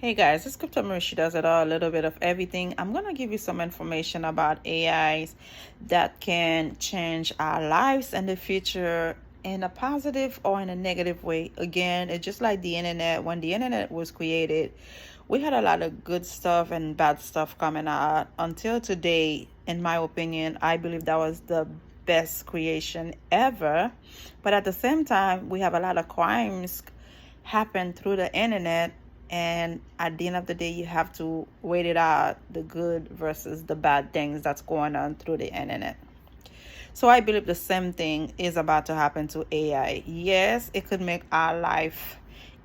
Hey guys, it's Crypto Marie. She does it all, a little bit of everything. I'm gonna give you some information about AIs that can change our lives in the future in a positive or in a negative way. Again, it's just like the internet. When the internet was created, we had a lot of good stuff and bad stuff coming out. Until today, in my opinion, I believe that was the best creation ever. But at the same time, we have a lot of crimes happen through the internet, and at the end of the day you have to wait it out, the good versus the bad things that's going on through the internet. So I believe the same thing is about to happen to AI. Yes, it could make our life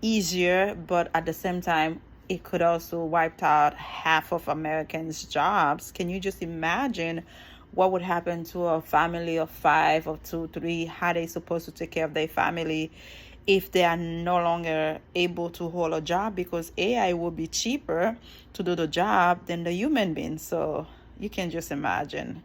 easier, but at the same time it could also wipe out half of Americans' jobs. Can you just imagine what would happen to a family of five or two, three? How they supposed to take care of their family if they are no longer able to hold a job, because AI will be cheaper to do the job than the human being. So you can just imagine.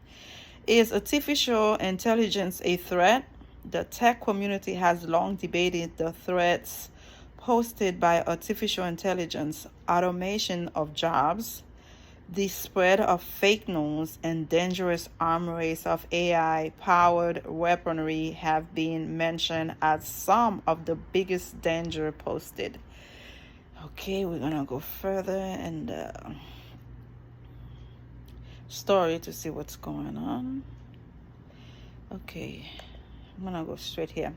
Is artificial intelligence a threat? The tech community has long debated the threats posted by artificial intelligence, automation of jobs, the spread of fake news, and dangerous arms race of AI-powered weaponry have been mentioned as some of the biggest danger posted. Okay, we're gonna go further in the story to see what's going on. Okay, I'm gonna go straight here.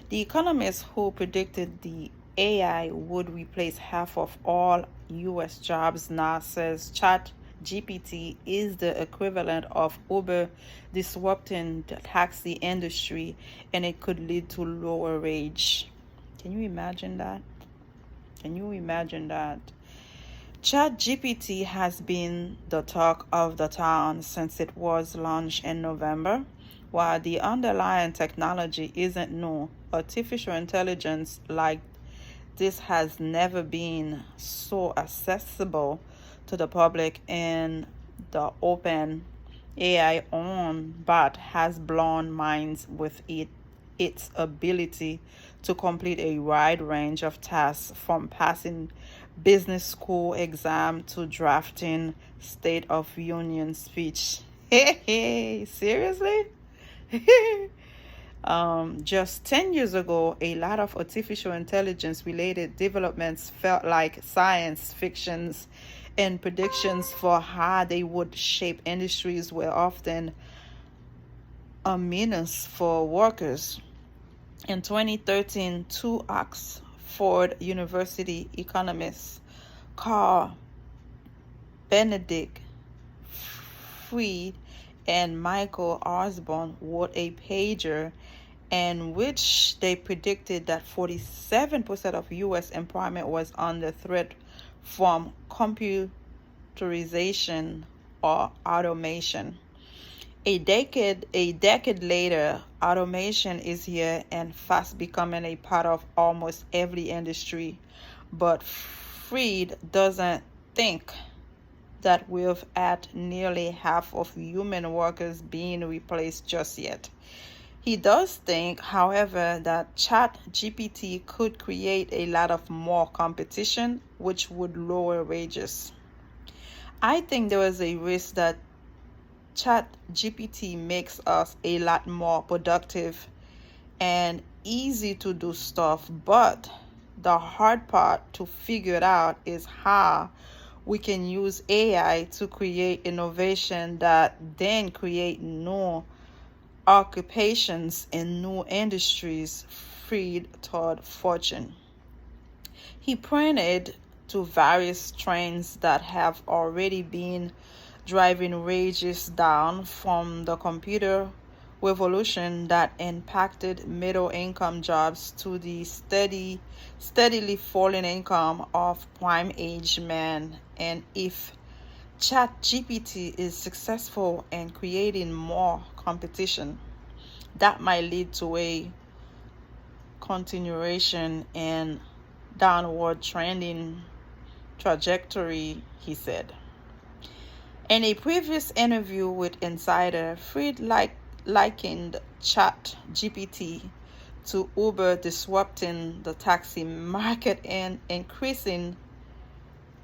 The economist who predicted the AI would replace half of all US jobs now says ChatGPT is the equivalent of Uber disrupting the taxi industry, and it could lead to lower wage. Can you imagine that? Can you imagine that? ChatGPT has been the talk of the town since it was launched in November. While the underlying technology isn't new, artificial intelligence like this has never been so accessible to the public in the open. AI on bot has blown minds with its ability to complete a wide range of tasks, from passing business school exam to drafting State of Union speech. Hey, seriously? Just 10 years ago, a lot of artificial intelligence related developments felt like science fictions, and predictions for how they would shape industries were often a menace for workers. In 2013, two Oxford University economists, Carl Benedict Freed and Michael Osborne, wrote a paper in which they predicted that 47% of U.S. employment was under threat from computerization or automation. A decade later, automation is here and fast becoming a part of almost every industry. But Freed doesn't think that we've at nearly half of human workers being replaced just yet. He does think, however, that ChatGPT could create a lot of more competition, which would lower wages. I think there is a risk that ChatGPT makes us a lot more productive and easy to do stuff, but the hard part to figure it out is how we can use AI to create innovation that then create new occupations in new industries. Freed toward fortune. He pointed to various trends that have already been driving wages down, from the computer revolution that impacted middle income jobs to the steadily falling income of prime age men. And if ChatGPT is successful in creating more competition, that might lead to a continuation in downward trending trajectory, he said. In a previous interview with Insider, Fried likened ChatGPT to Uber disrupting the taxi market and increasing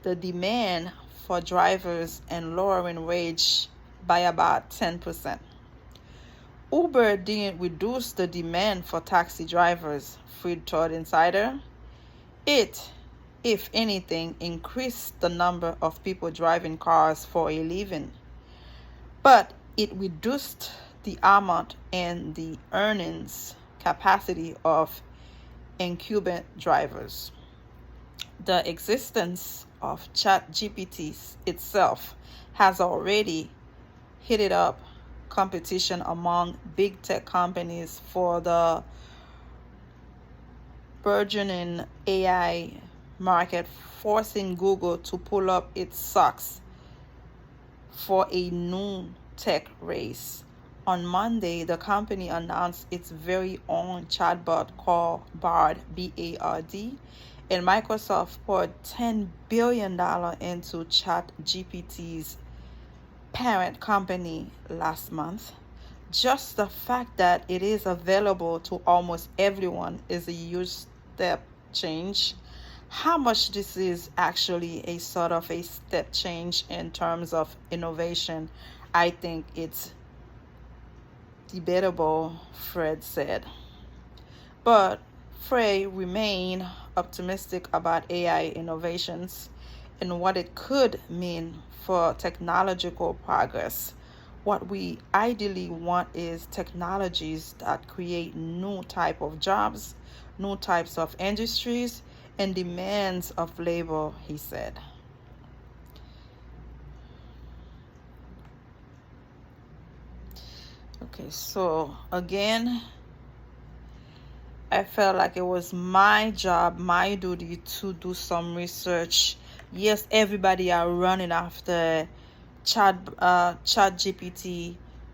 the demand for drivers and lowering wage by about 10%. Uber didn't reduce the demand for taxi drivers, Freed told Insider. It, if anything, increased the number of people driving cars for a living. But it reduced the amount and the earnings capacity of incumbent drivers. The existence of ChatGPT itself has already heated up competition among big tech companies for the burgeoning AI market, forcing Google to pull up its socks for a new tech race. On Monday, the company announced its very own chatbot called Bard, B-A-R-D, and Microsoft poured $10 billion into ChatGPT's parent company last month. Just the fact that it is available to almost everyone is a huge step change. How much this is actually a sort of a step change in terms of innovation, I think it's debatable, Fred said. But Frey remained optimistic about AI innovations and what it could mean for technological progress. What we ideally want is technologies that create new type of jobs, new types of industries, and demands of labor, he said. Okay, so again, I felt like it was my job, my duty to do some research. Yes, everybody are running after ChatGPT,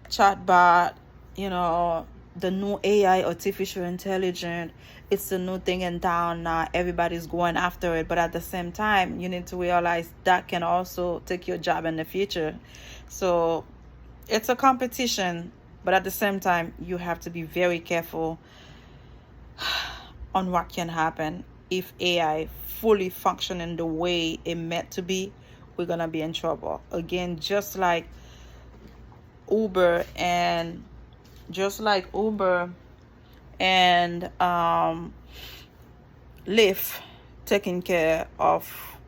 chatbot, the new AI, artificial intelligence. It's the new thing in town now. Everybody's going after it, but at the same time, you need to realize that can also take your job in the future. So it's a competition, but at the same time, you have to be very careful on what can happen. If AI fully functioning the way it meant to be, we're gonna be in trouble again, just like Uber and Lyft taking care of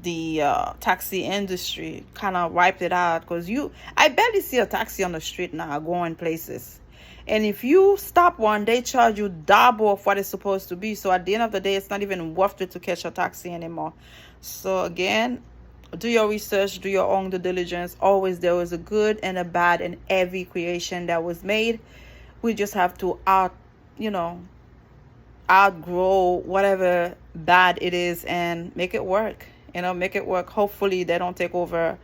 the taxi industry, kind of wiped it out, because I barely see a taxi on the street now going places. And if you stop one, they charge you double of what it's supposed to be. So at the end of the day, it's not even worth it to catch a taxi anymore. So again, do your research, do your own due diligence. Always there was a good and a bad in every creation that was made. We just have to outgrow whatever bad it is and make it work. Make it work. Hopefully they don't take over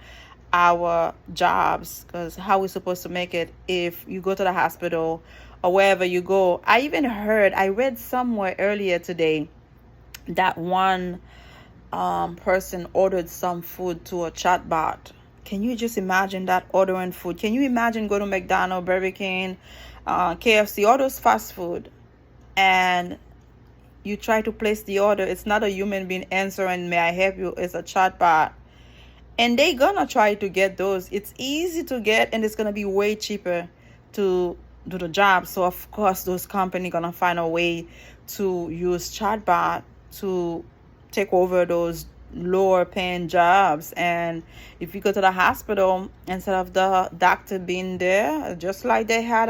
our jobs, because how we supposed to make it if you go to the hospital or wherever you go. I read somewhere earlier today that one person ordered some food to a chatbot. Can you just imagine that, ordering food? Can you imagine go to McDonald's, Burger King, KFC, all those fast food, and you try to place the order? It's not a human being answering, may I help you? It's a chatbot. And they gonna try to get those. It's easy to get, and it's gonna be way cheaper to do the job. So of course those companies gonna find a way to use chatbot to take over those lower paying jobs. And if you go to the hospital, instead of the doctor being there, just like they had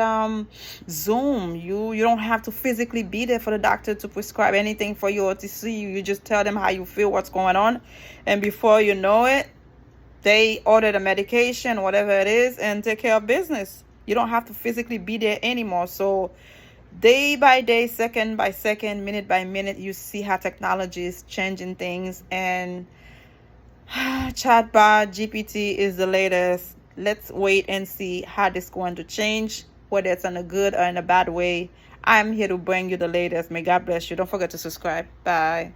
Zoom, you don't have to physically be there for the doctor to prescribe anything for you or to see you. You just tell them how you feel, what's going on, and before you know it, they order the medication, whatever it is, and take care of business. You don't have to physically be there anymore. So day by day, second by second, minute by minute, you see how technology is changing things. And chatbot GPT is the latest. Let's wait and see how this is going to change, whether it's in a good or in a bad way. I'm here to bring you the latest. May God bless you. Don't forget to subscribe. Bye.